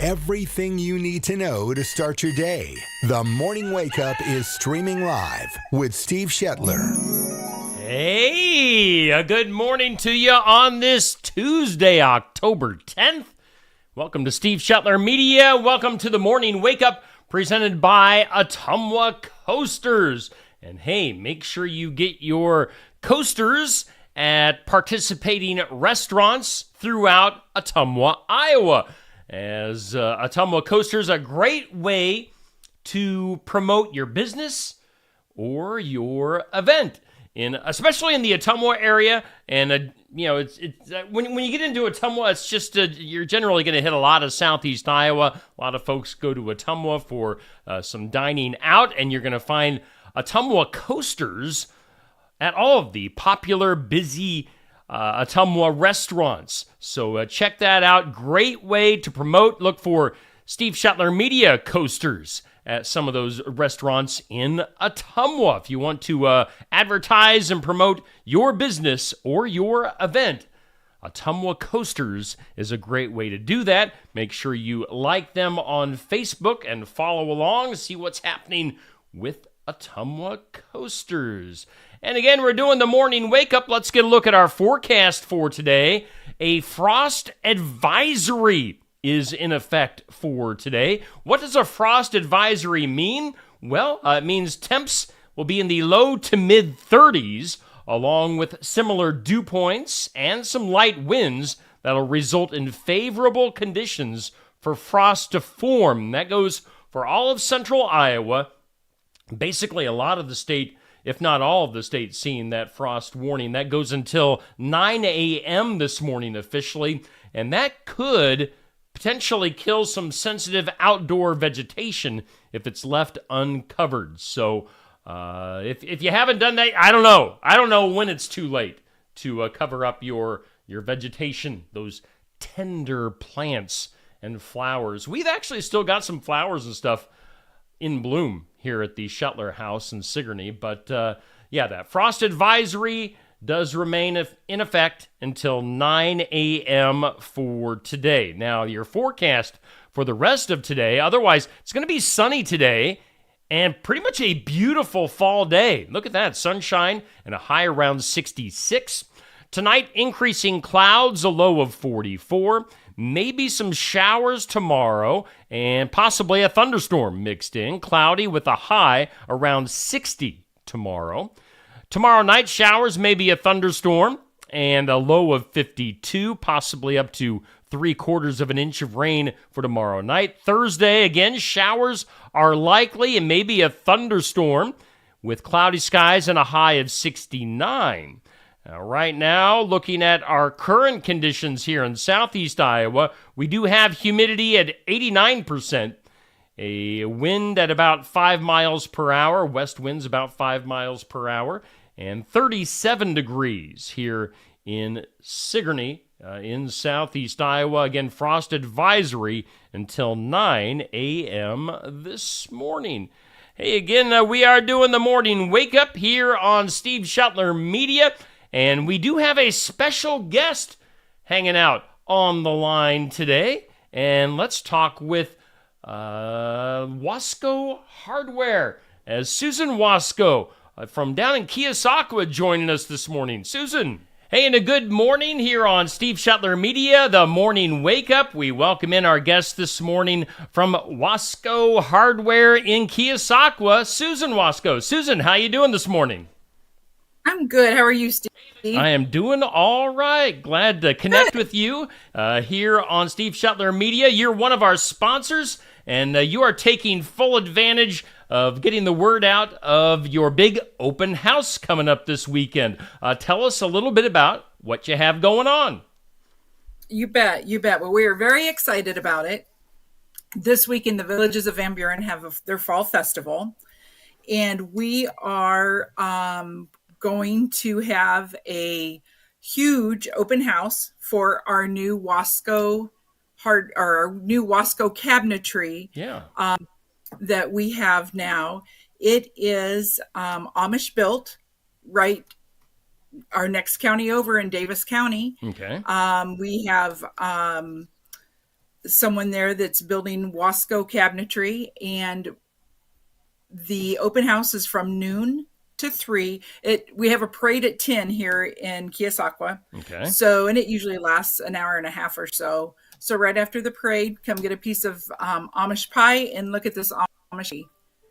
everything you need to know to start your day. The Morning Wake Up is streaming live with Steve Shetler. Hey, a good morning to you on this Tuesday, October 10th. Welcome to Steve Shetler Media. Welcome to the Morning Wake Up presented by Ottumwa Coasters. And hey, make sure you get your coasters at participating restaurants throughout Ottumwa, Iowa. As Ottumwa Coasters, a great way to promote your business or your event, especially in the Ottumwa area. And when you get into Ottumwa, it's just you're generally going to hit a lot of Southeast Iowa. A lot of folks go to Ottumwa for some dining out, and you're going to find Ottumwa Coasters at all of the popular, busy Ottumwa restaurants. So check that out. Great way to promote. Look for Steve Shetler Media Coasters at some of those restaurants in Ottumwa. If you want to advertise and promote your business or your event, Ottumwa Coasters is a great way to do that. Make sure you like them on Facebook and follow along, see what's happening with Ottumwa Coasters. And again, we're doing the morning wake up. Let's get a look at our forecast for today. A frost advisory is in effect for today. What does a frost advisory mean? Well, it means temps will be in the low to mid 30s, along with similar dew points and some light winds that'll result in favorable conditions for frost to form. That goes for all of central Iowa. Basically, a lot of the state, if not all of the state, seeing that frost warning. That goes until 9 a.m. this morning officially, and that could potentially kill some sensitive outdoor vegetation if it's left uncovered. So if you haven't done that, I don't know when it's too late to cover up your vegetation, those tender plants and flowers. We've actually still got some flowers and stuff in bloom here at the Shetler House in Sigourney. But that frost advisory does remain in effect until 9 a.m. for today. Now, your forecast for the rest of today, otherwise, it's going to be sunny today and pretty much a beautiful fall day. Look at that, sunshine and a high around 66. Tonight, increasing clouds, a low of 44. Maybe some showers tomorrow and possibly a thunderstorm mixed in. Cloudy with a high around 60 tomorrow. Tomorrow night, showers, maybe a thunderstorm and a low of 52, possibly up to 3/4 of an inch of rain for tomorrow night. Thursday, again, showers are likely and maybe a thunderstorm with cloudy skies and a high of 69. Right now, looking at our current conditions here in southeast Iowa, we do have humidity at 89%, a wind at about 5 miles per hour, west winds about 5 miles per hour, and 37 degrees here in Sigourney in southeast Iowa. Again, frost advisory until 9 a.m. this morning. Hey, again, we are doing the morning wake up here on Steve Shetler Media. And we do have a special guest hanging out on the line today. And let's talk with Wasco Hardware, as Susan Wasco from down in Keosauqua joining us this morning. Susan. Hey, and a good morning here on Steve Shetler Media, the Morning Wake Up. We welcome in our guest this morning from Wasco Hardware in Keosauqua, Susan Wasco. Susan, how you doing this morning? I'm good. How are you, Steve? I am doing all right. Glad to connect with you here on Steve Shetler Media. You're one of our sponsors, and you are taking full advantage of getting the word out of your big open house coming up this weekend. Tell us a little bit about what you have going on. You bet. Well, we are very excited about it. This week in the Villages of Van Buren have their fall festival, and we are going to have a huge open house for our new Wasco cabinetry that we have now. It is Amish built, right? Our next county over in Davis County. Okay. We have someone there that's building Wasco cabinetry, and the open house is from noon to 3. We have a parade at 10 here in Keosauqua. Okay. So, and it usually lasts an hour and a half or so. So right after the parade, come get a piece of Amish pie and look at this Amish.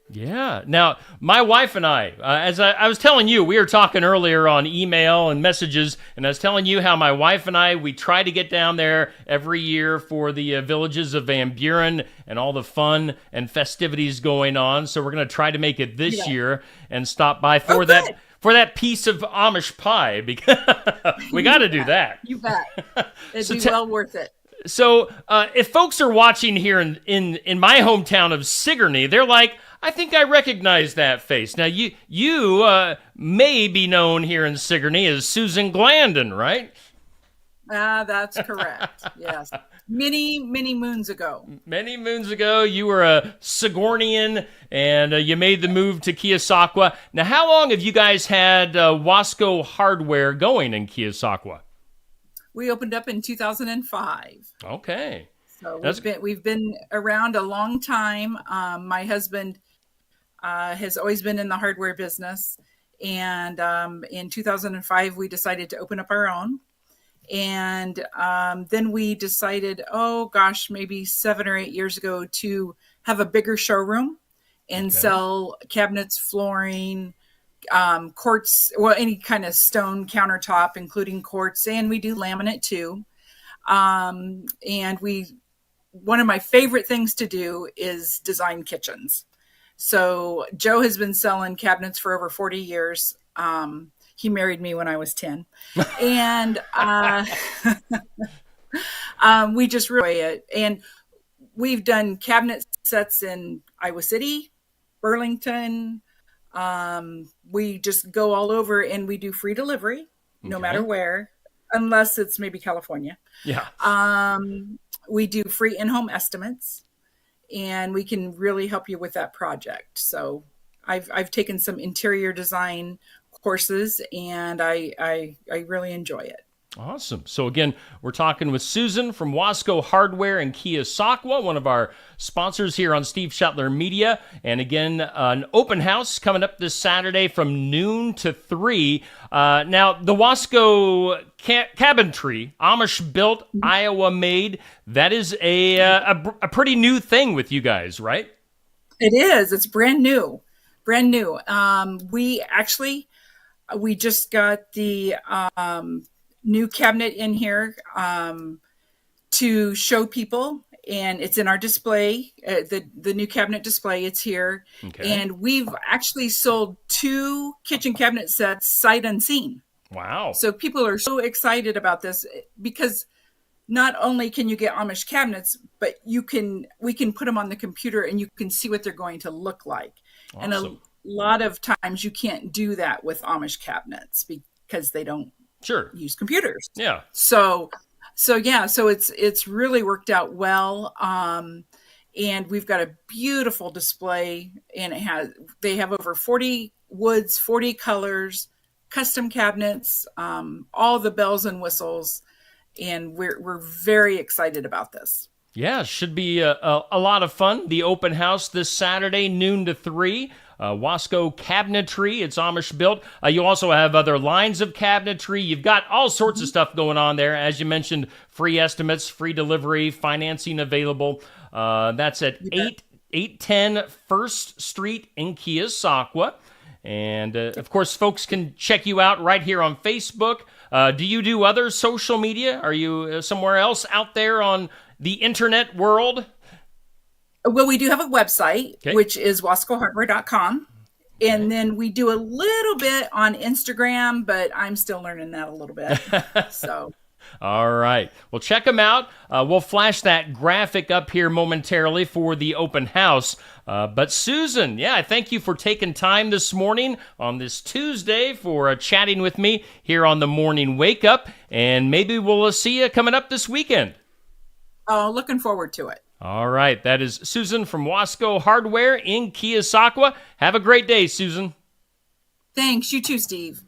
Yeah. Now, my wife and I, as I was telling you, we were talking earlier on email and messages, and I was telling you how my wife and I, we try to get down there every year for the Villages of Van Buren and all the fun and festivities going on. So we're going to try to make it this year and stop by for that piece of Amish pie, because we got to do that. You bet. It'd be well worth it. So if folks are watching here in my hometown of Sigourney, they're like, I think I recognize that face. Now, you may be known here in Sigourney as Susan Glandon, right? That's correct. Yes. Many, many moons ago. Many moons ago, you were a Sigournian, and you made the move to Keosauqua. Now, how long have you guys had Wasco Hardware going in Keosauqua? We opened up in 2005. Okay. So we've been around a long time. My husband has always been in the hardware business. And in 2005, we decided to open up our own. And then we decided, maybe 7 or 8 years ago, to have a bigger showroom and sell cabinets, flooring, quartz, any kind of stone countertop, including quartz, and we do laminate too. And one of my favorite things to do is design kitchens. So Joe has been selling cabinets for over 40 years. He married me when I was 10, and we just really it. And we've done cabinet sets in Iowa City, Burlington. We just go all over, and we do free delivery, no matter where, unless it's maybe California. Yeah. We do free in-home estimates, and we can really help you with that project. So I've taken some interior design courses, and I really enjoy it. Awesome. So again, we're talking with Susan from Wasco Hardware in Keosauqua, one of our sponsors here on Steve Shuttler Media. And again, an open house coming up this Saturday from noon to 3. Now, the Wasco cabinetry, Amish built, Iowa made, that is a pretty new thing with you guys, right? It is. It's brand new. Brand new. We just got the new cabinet in here to show people, and it's in our display, the new cabinet display. It's here. And we've actually sold 2 kitchen cabinet sets sight unseen. Wow. So people are so excited about this, because not only can you get Amish cabinets, but we can put them on the computer and you can see what they're going to look like. Awesome. And a lot of times you can't do that with Amish cabinets because they don't use computers. Yeah. So it's really worked out well. And we've got a beautiful display, and they have over 40 woods, 40 colors, custom cabinets, all the bells and whistles. And we're very excited about this. Yeah, should be a lot of fun. The open house this Saturday, noon to 3. Wasco Cabinetry, it's Amish built. You also have other lines of cabinetry. You've got all sorts of stuff going on there. As you mentioned, free estimates, free delivery, financing available. That's at 810 First Street in Keosauqua. And, of course, folks can check you out right here on Facebook. Do you do other social media? Are you somewhere else out there on the internet world? Well, we do have a website, which is wascohardware.com. And then we do a little bit on Instagram, but I'm still learning that a little bit. So. All right. Well, check them out. We'll flash that graphic up here momentarily for the open house. But Susan, I thank you for taking time this morning on this Tuesday for chatting with me here on the Morning Wake Up. And maybe we'll see you coming up this weekend. Oh, looking forward to it. All right. That is Susan from Wasco Hardware in Keosauqua. Have a great day, Susan. Thanks. You too, Steve.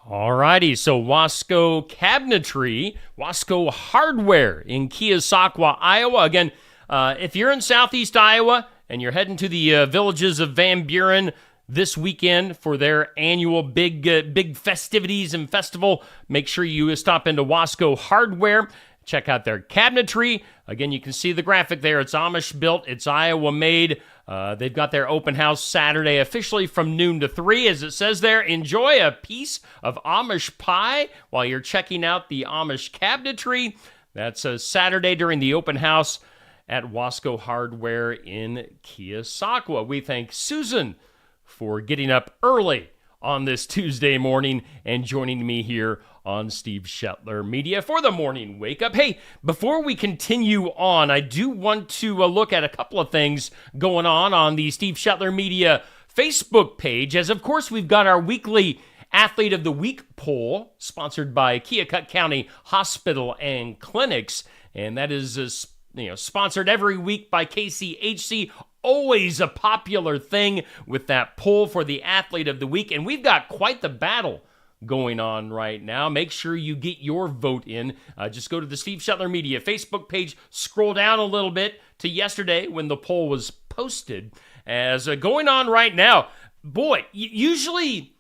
All righty, so Wasco Cabinetry, Wasco Hardware in Keosauqua, Iowa. Again, if you're in southeast Iowa and you're heading to the Villages of Van Buren this weekend for their annual big festivities and festival, make sure you stop into Wasco Hardware. Check out their cabinetry. Again, you can see the graphic there. It's Amish built. It's Iowa made. They've got their open house Saturday officially from noon to 3. As it says there, enjoy a piece of Amish pie while you're checking out the Amish cabinetry. That's a Saturday during the open house at Wasco Hardware in Keosauqua. We thank Susan for getting up early on this Tuesday morning and joining me here on Steve Shetler Media for the Morning Wake Up. Hey, before we continue on, I do want to look at a couple of things going on the Steve Shetler Media Facebook page, as of course we've got our weekly Athlete of the Week poll sponsored by Keokuk County Hospital and Clinics, and that is sponsored every week by KCHC. Always a popular thing with that poll for the Athlete of the Week, and we've got quite the battle going on right now. Make sure you get your vote in. Just go to the Steve Shetler Media Facebook page, scroll down a little bit to yesterday when the poll was posted. As going on right now, boy, usually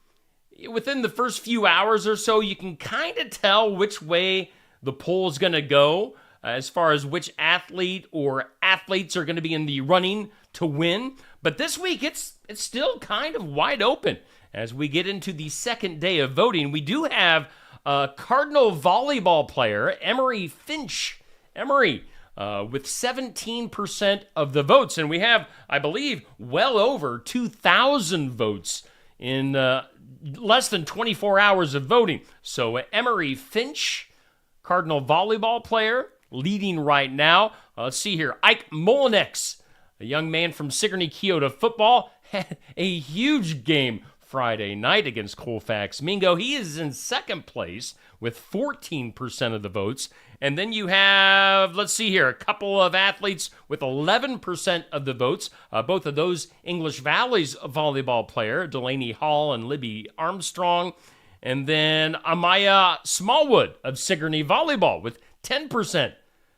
within the first few hours or so, you can kind of tell which way the poll is going to go as far as which athlete or athletes are going to be in the running to win. But this week, it's still kind of wide open. As we get into the second day of voting, we do have a Cardinal volleyball player, Emery Finch. Emery, with 17% of the votes. And we have, I believe, well over 2,000 votes in less than 24 hours of voting. So Emery Finch, Cardinal volleyball player, leading right now. Let's see here. Ike Molinex, a young man from Sigourney Keota football, had a huge game Friday night against Colfax Mingo. He is in second place with 14% of the votes. And then you have, let's see here, a couple of athletes with 11% of the votes. Both of those English Valley's volleyball player, Delaney Hall and Libby Armstrong. And then Amaya Smallwood of Sigourney Volleyball with 10%.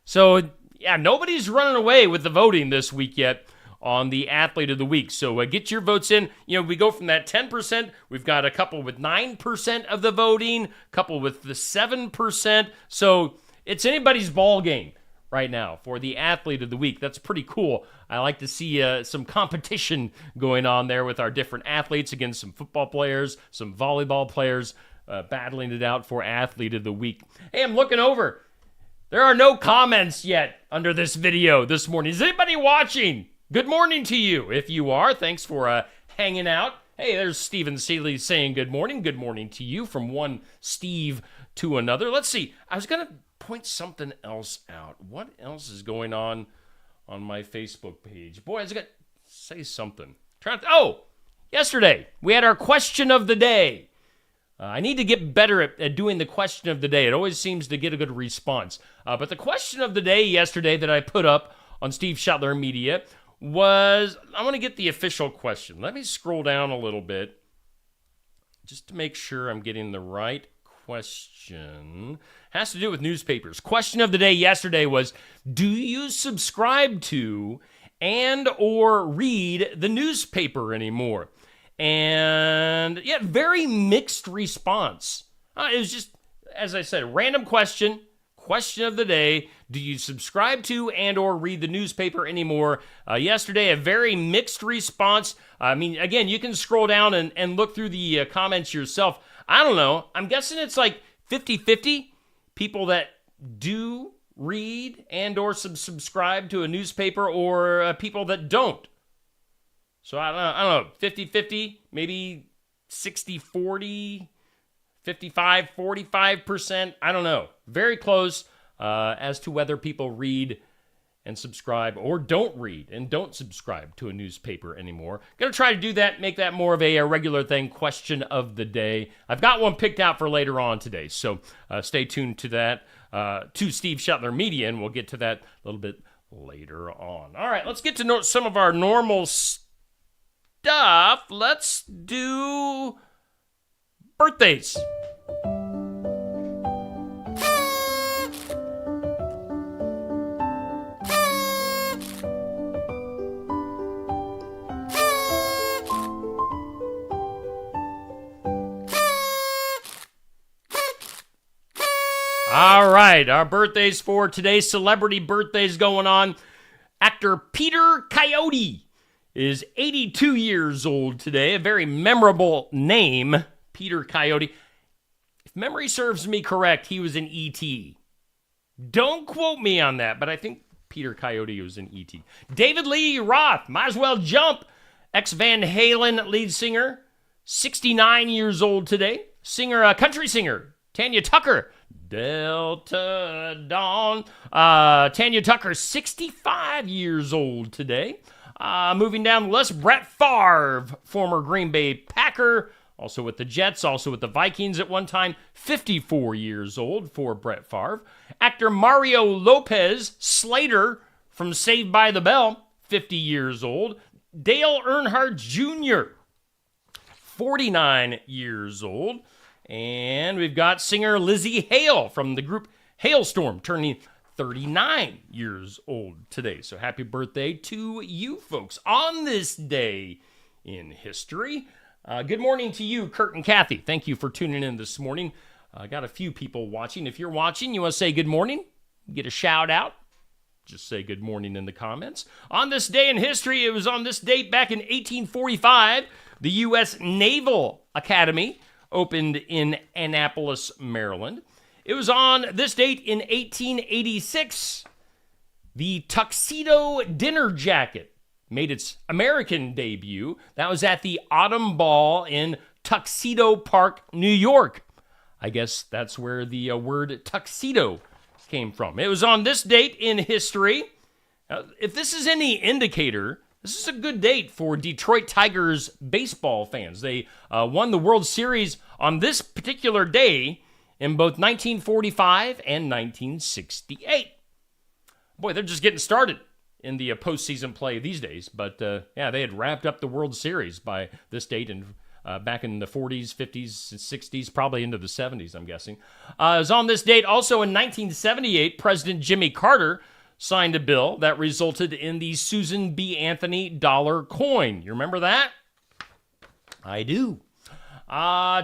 So, yeah, nobody's running away with the voting this week yet on the Athlete of the Week. So get your votes in. We go from that 10%. We've got a couple with 9% of the voting, a couple with the 7%. So it's anybody's ball game right now for the Athlete of the Week. That's pretty cool. I like to see some competition going on there with our different athletes against some football players, some volleyball players battling it out for Athlete of the Week. Hey, I'm looking over. There are no comments yet under this video this morning. Is anybody watching? Good morning to you. If you are, thanks for hanging out. Hey, there's Stephen Seeley saying good morning. Good morning to you from one Steve to another. Let's see. I was going to point something else out. What else is going on my Facebook page? Boy, I was going to say something. Yesterday we had our question of the day. I need to get better at doing the question of the day. It always seems to get a good response. But the question of the day yesterday that I put up on Steve Shetler Media was, I want to get the official question. Let me scroll down a little bit just to make sure I'm getting the right question. Has to do with newspapers. Question of the day yesterday was, do you subscribe to and or read the newspaper anymore? And yeah, very mixed response. It was just, as I said, random question of the day. Do you subscribe to and or read the newspaper anymore? Yesterday, a very mixed response. I mean, again, you can scroll down and look through the comments yourself. I don't know. I'm guessing it's like 50-50 people that do read and or subscribe to a newspaper or people that don't. So I don't know, 50-50, maybe 60-40, 55-45%. I don't know. Very close as to whether people read and subscribe or don't read and don't subscribe to a newspaper anymore. Going to try to do that, make that more of a regular thing, question of the day. I've got one picked out for later on today, so stay tuned to that, to Steve Shetler Media, and we'll get to that a little bit later on. All right, let's get to some of our normal stuff. Let's do birthdays. All right, our birthdays for today, celebrity birthdays going on. Actor Peter Coyote is 82 years old today. A very memorable name, Peter Coyote. If memory serves me correct, he was in E.T. Don't quote me on that, but I think Peter Coyote was in E.T. David Lee Roth, might as well jump. Ex-Van Halen lead singer, 69 years old today. Country singer, Tanya Tucker. Delta Dawn. Tanya Tucker, 65 years old today. Moving down the list, Brett Favre, former Green Bay Packer, also with the Jets, also with the Vikings at one time, 54 years old for Brett Favre. Actor Mario Lopez Slater from Saved by the Bell, 50 years old. Dale Earnhardt Jr., 49 years old. And we've got singer Lizzie Hale from the group Hailstorm, turning 39 years old today. So happy birthday to you folks on this day in history. Good morning to you, Kurt and Kathy. Thank you for tuning in this morning. I got a few people watching. If you're watching, you want to say good morning, get a shout out. Just say good morning in the comments. On this day in history, it was on this date back in 1845, the U.S. Naval Academy opened in Annapolis, Maryland. It was on this date in 1886, the Tuxedo Dinner Jacket made its American debut. That was at the Autumn Ball in Tuxedo Park, New York. I guess that's where the word tuxedo came from. It was on this date in history. If this is any indicator, this is a good date for Detroit Tigers baseball fans. They won the World Series on this particular day in both 1945 and 1968. Boy, they're just getting started in the postseason play these days. But yeah, they had wrapped up the World Series by this date and back in the 40s, 50s, 60s, probably into the 70s, I'm guessing. It was on this date also in 1978, President Jimmy Carter signed a bill that resulted in the Susan B. Anthony dollar coin. You remember that? I do.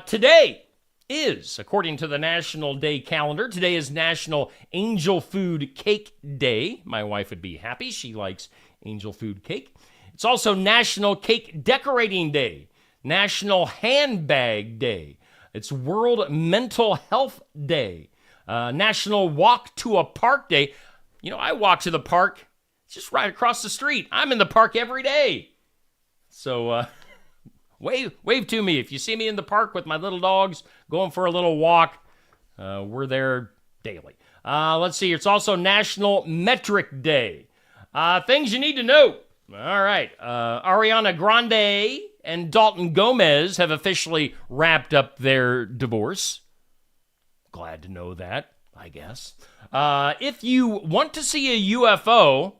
Today is, according to the National Day calendar, today is National Angel Food Cake Day. My wife would be happy. She likes angel food cake. It's also National Cake Decorating Day, National Handbag Day. It's World Mental Health Day, National Walk to a Park Day. You know, I walk to the park. It's just right across the street. I'm in the park every day. So wave to me. If you see me in the park with my little dogs going for a little walk, we're there daily. Let's see. It's also National Metric Day. Things you need to know. All right. Ariana Grande and Dalton Gomez have officially wrapped up their divorce. Glad to know that, I guess. If you want to see a UFO,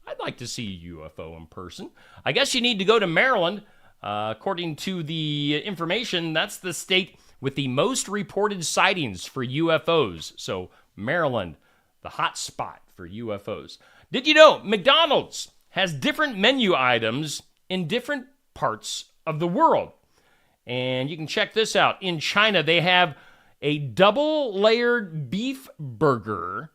I'd like to see a UFO in person. I guess you need to go to Maryland. According to the information, that's the state with the most reported sightings for UFOs. So Maryland, the hot spot for UFOs. Did you know McDonald's has different menu items in different parts of the world? And you can check this out. In China, they have a double-layered beef burger,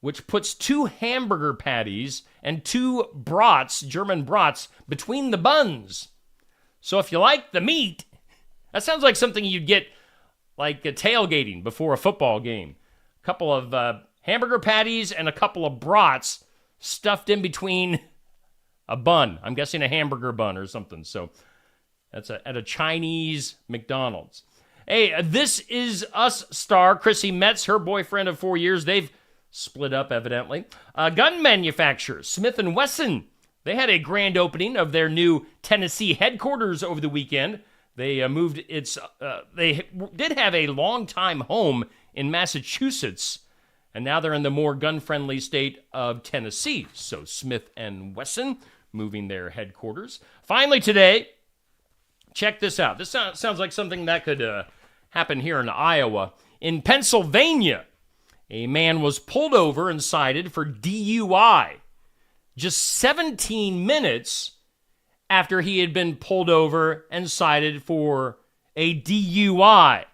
which puts 2 hamburger patties and 2 brats, German brats, between the buns. So if you like the meat, that sounds like something you'd get like a tailgating before a football game. A couple of hamburger patties and a couple of brats stuffed in between a bun. I'm guessing a hamburger bun or something. So that's at a Chinese McDonald's. Hey, This Is Us star Chrissy Metz, her boyfriend of 4 years, they've split up, evidently. Gun manufacturer Smith & Wesson, they had a grand opening of their new Tennessee headquarters over the weekend. They they did have a long-time home in Massachusetts, and now they're in the more gun-friendly state of Tennessee. So Smith & Wesson moving their headquarters. Finally today, check this out. This sounds like something that could happen here in Iowa. In Pennsylvania, a man was pulled over and cited for DUI just 17 minutes after he had been pulled over and cited for a DUI.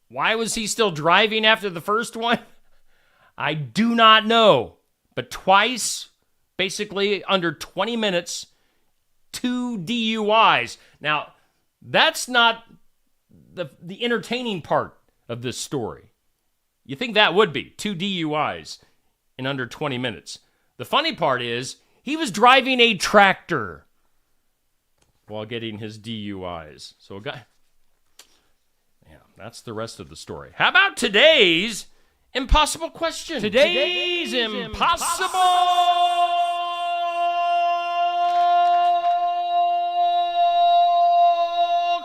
Why was he still driving after the first one? I do not know. But twice, basically under 20 minutes, 2 DUIs. Now, that's not the entertaining part of this story. You think that would be 2 DUIs in under 20 minutes. The funny part is he was driving a tractor while getting his DUIs. So a guy... Yeah, that's the rest of the story. How about today's impossible question? Today's impossible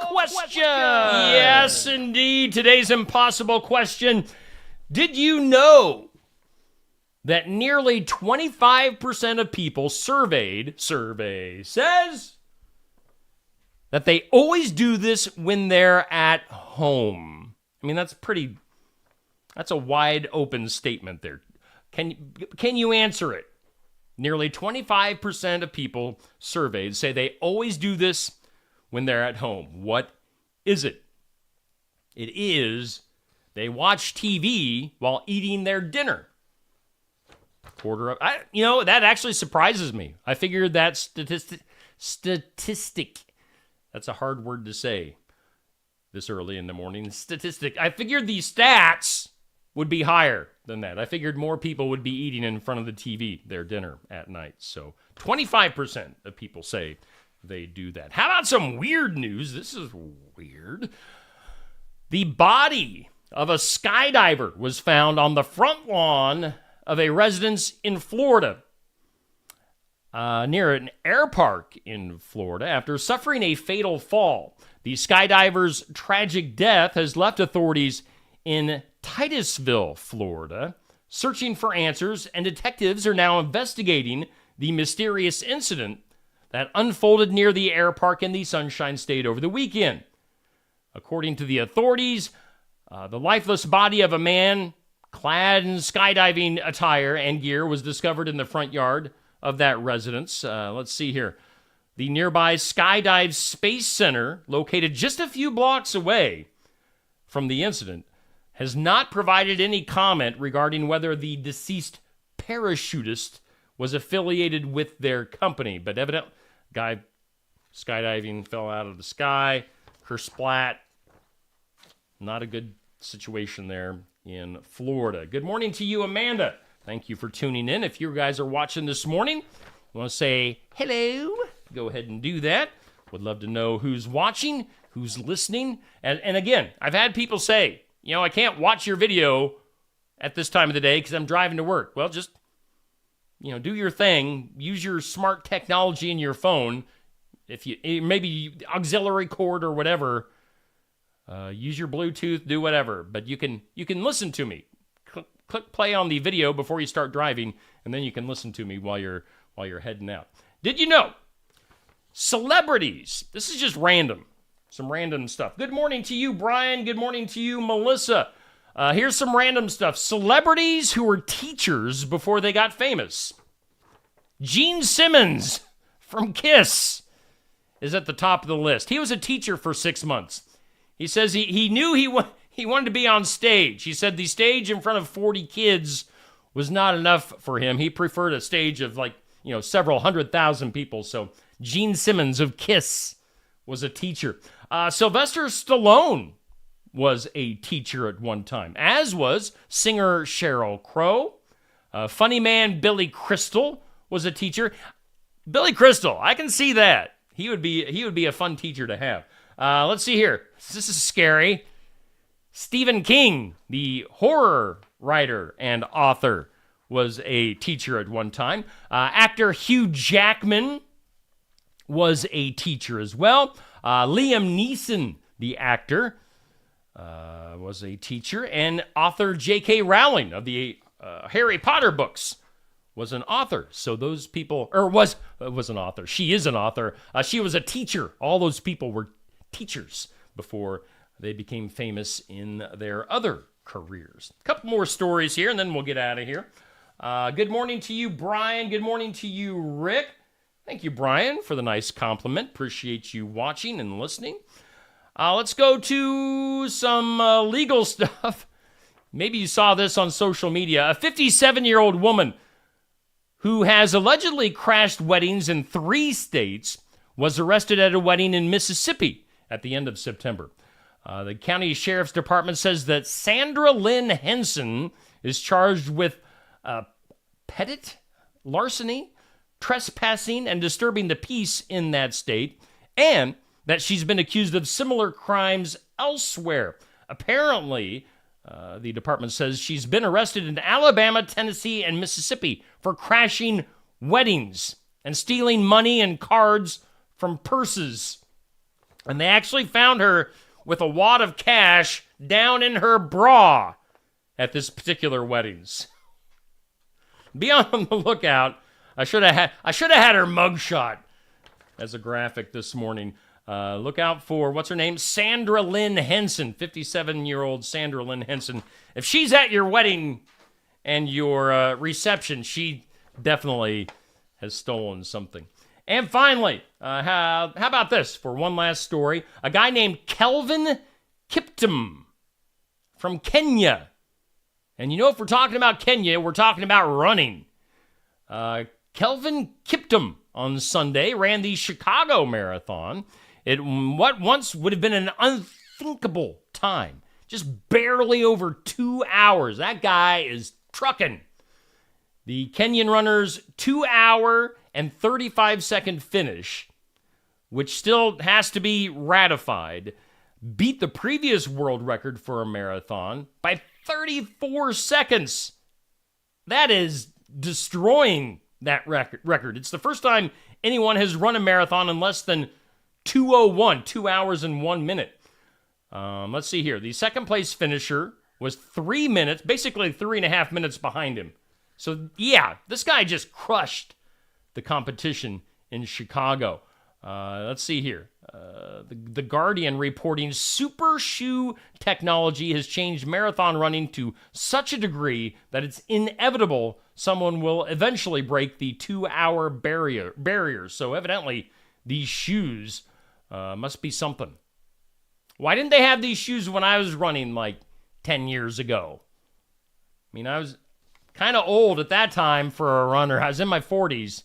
question. Yes, indeed. Today's impossible question. Did you know that nearly 25% of people survey says that they always do this when they're at home? I mean, that's a wide open statement there. Can you answer it? Nearly 25% of people surveyed say they always do this when they're at home. What is it? It is they watch TV while eating their dinner. That actually surprises me. I figured that statistic, that's a hard word to say this early in the morning. Statistic. I figured the stats would be higher than that. I figured more people would be eating in front of the TV, their dinner at night. So 25% of people say they do that. How about some weird news? This is weird. The body of a skydiver was found on the front lawn of a residence in Florida, near an air park in Florida, after suffering a fatal fall. The skydiver's tragic death has left authorities in Titusville, Florida, searching for answers, and detectives are now investigating the mysterious incident that unfolded near the air park in the Sunshine State over the weekend. According to the authorities, the lifeless body of a man clad in skydiving attire and gear was discovered in the front yard of that residence. Let's see here. The nearby Skydive Space Center, located just a few blocks away from the incident, has not provided any comment regarding whether the deceased parachutist was affiliated with their company. But evidently, guy skydiving fell out of the sky, kersplat. Not a good situation there in Florida. Good morning to you, Amanda. Thank you for tuning in. If you guys are watching this morning, you want to say hello, go ahead and do that. Would love to know who's watching, who's listening. And again, I've had people say, I can't watch your video at this time of the day because I'm driving to work. Well, just, do your thing. Use your smart technology in your phone. If you maybe auxiliary cord or whatever, use your Bluetooth, do whatever. But you can listen to me. Click play on the video before you start driving, and then you can listen to me while you're heading out. Did you know celebrities? This is just random. Some random stuff. Good morning to you, Brian. Good morning to you, Melissa. Here's some random stuff. Celebrities who were teachers before they got famous. Gene Simmons from Kiss is at the top of the list. He was a teacher for 6 months. He says he knew he wanted to be on stage. He said the stage in front of 40 kids was not enough for him. He preferred a stage of several 100,000 people. So Gene Simmons of Kiss was a teacher. Sylvester Stallone was a teacher at one time, as was singer Sheryl Crow. Funny man Billy Crystal was a teacher. Billy Crystal, I can see that. He would be a fun teacher to have. Let's see here. This is scary. Stephen King, the horror writer and author, was a teacher at one time. Actor Hugh Jackman was a teacher as well. Liam Neeson, the actor, was a teacher. And author J.K. Rowling of the Harry Potter books was an author. So those people, was an author. She is an author. She was a teacher. All those people were teachers before they became famous in their other careers. A couple more stories here, and then we'll get out of here. Good morning to you, Brian. Good morning to you, Rick. Thank you, Brian, for the nice compliment. Appreciate you watching and listening. Let's go to some legal stuff. Maybe you saw this on social media. A 57-year-old woman who has allegedly crashed weddings in 3 states was arrested at a wedding in Mississippi at the end of September. The county sheriff's department says that Sandra Lynn Henson is charged with petit larceny, trespassing, and disturbing the peace in that state, and that she's been accused of similar crimes elsewhere. Apparently, the department says she's been arrested in Alabama, Tennessee, and Mississippi for crashing weddings and stealing money and cards from purses. And they actually found her with a wad of cash down in her bra at this particular weddings. Be on the lookout. I should have had her mugshot as a graphic this morning. Look out for, what's her name? Sandra Lynn Henson, 57-year-old Sandra Lynn Henson. If she's at your wedding and your reception, she definitely has stolen something. And finally, how about this for one last story? A guy named Kelvin Kiptum from Kenya. And you know, if we're talking about Kenya, we're talking about running. Kelvin Kiptum on Sunday ran the Chicago Marathon. What once would have been an unthinkable time. Just barely over 2 hours. That guy is trucking. The Kenyan runner's 2 hour and 35-second finish, which still has to be ratified, beat the previous world record for a marathon by 34 seconds. That is destroying that record. It's the first time anyone has run a marathon in less than 2:01, 2 hours and 1 minute. Let's see here. The second place finisher was 3 minutes, basically 3.5 minutes behind him. So yeah, this guy just crushed the competition in Chicago. Let's see here. The Guardian reporting super shoe technology has changed marathon running to such a degree that it's inevitable someone will eventually break the 2 hour barrier. So evidently these shoes must be something. Why didn't they have these shoes when I was running like 10 years ago? I mean, I was kind of old at that time for a runner. I was in my 40s.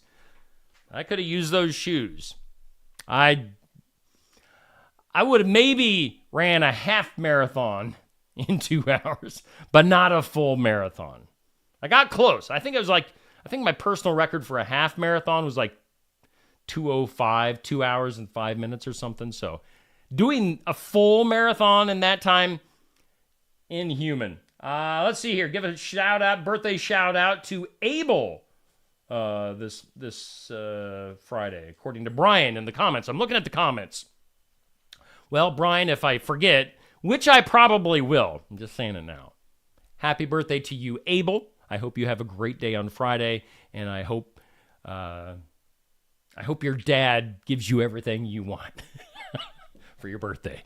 I could have used those shoes. I would have maybe ran a half marathon in 2 hours, but not a full marathon. I got close. I think my personal record for a half marathon was like 2:05, 2 hours and 5 minutes or something. So doing a full marathon in that time, inhuman. Let's see here. Give a birthday shout out to Abel this Friday, according to Brian in the comments. I'm looking at the comments. Well, Brian, if I forget, which I probably will, I'm just saying it now. Happy birthday to you, Abel. I hope you have a great day on Friday, and I hope your dad gives you everything you want for your birthday.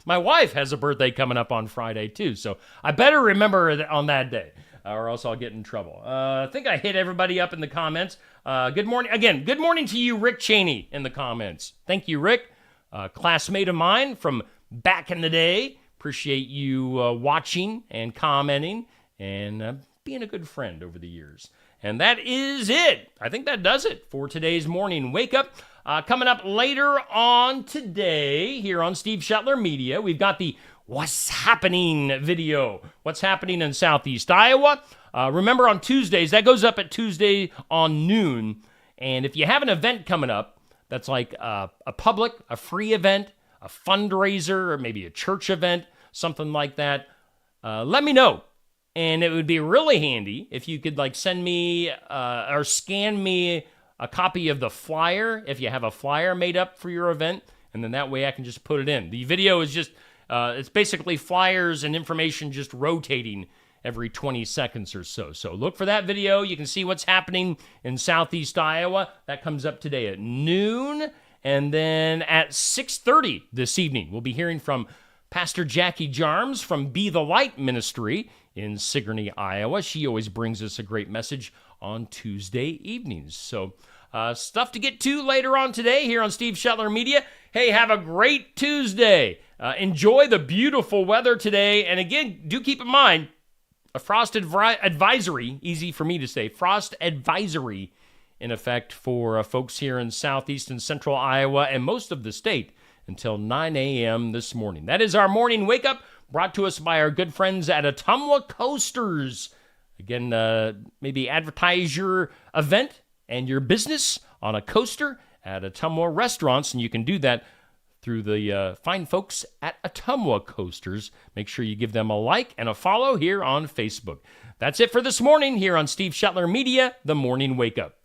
My wife has a birthday coming up on Friday, too, so I better remember it on that day, or else I'll get in trouble. I think I hit everybody up in the comments. Good morning. Again, good morning to you, Rick Cheney, in the comments. Thank you, Rick. Classmate of mine from back in the day. Appreciate you watching and commenting and being a good friend over the years. And that is it. I think that does it for today's morning wake up. Coming up later on today here on Steve Shetler Media, we've got the What's Happening video. What's happening in Southeast Iowa. Remember on Tuesdays, that goes up at Tuesday on noon. And if you have an event coming up that's like a free event, a fundraiser, or maybe a church event, something like that, let me know. And it would be really handy if you could send me or scan me a copy of the flyer, if you have a flyer made up for your event, and then that way I can just put it in. The video is just, it's basically flyers and information just rotating every 20 seconds or so. So look for that video. You can see what's happening in Southeast Iowa. That comes up today at noon. And then at 6:30 this evening, we'll be hearing from Pastor Jackie Jarms from Be the Light Ministry in Sigourney, Iowa. She always brings us a great message on Tuesday evenings. So Stuff to get to later on today here on Steve Shetler Media. Hey, have a great Tuesday. Enjoy the beautiful weather today. And again, do keep in mind, a frost advisory, easy for me to say, frost advisory in effect for folks here in southeast and central Iowa and most of the state until 9 a.m. this morning. That is our morning wake up, brought to us by our good friends at Ottumwa Coasters. Again, maybe advertise your event and your business on a coaster at Ottumwa restaurants, and you can do that through the fine folks at Ottumwa Coasters. Make sure you give them a like and a follow here on Facebook. That's it for this morning here on Steve Shetler Media, The Morning Wake Up.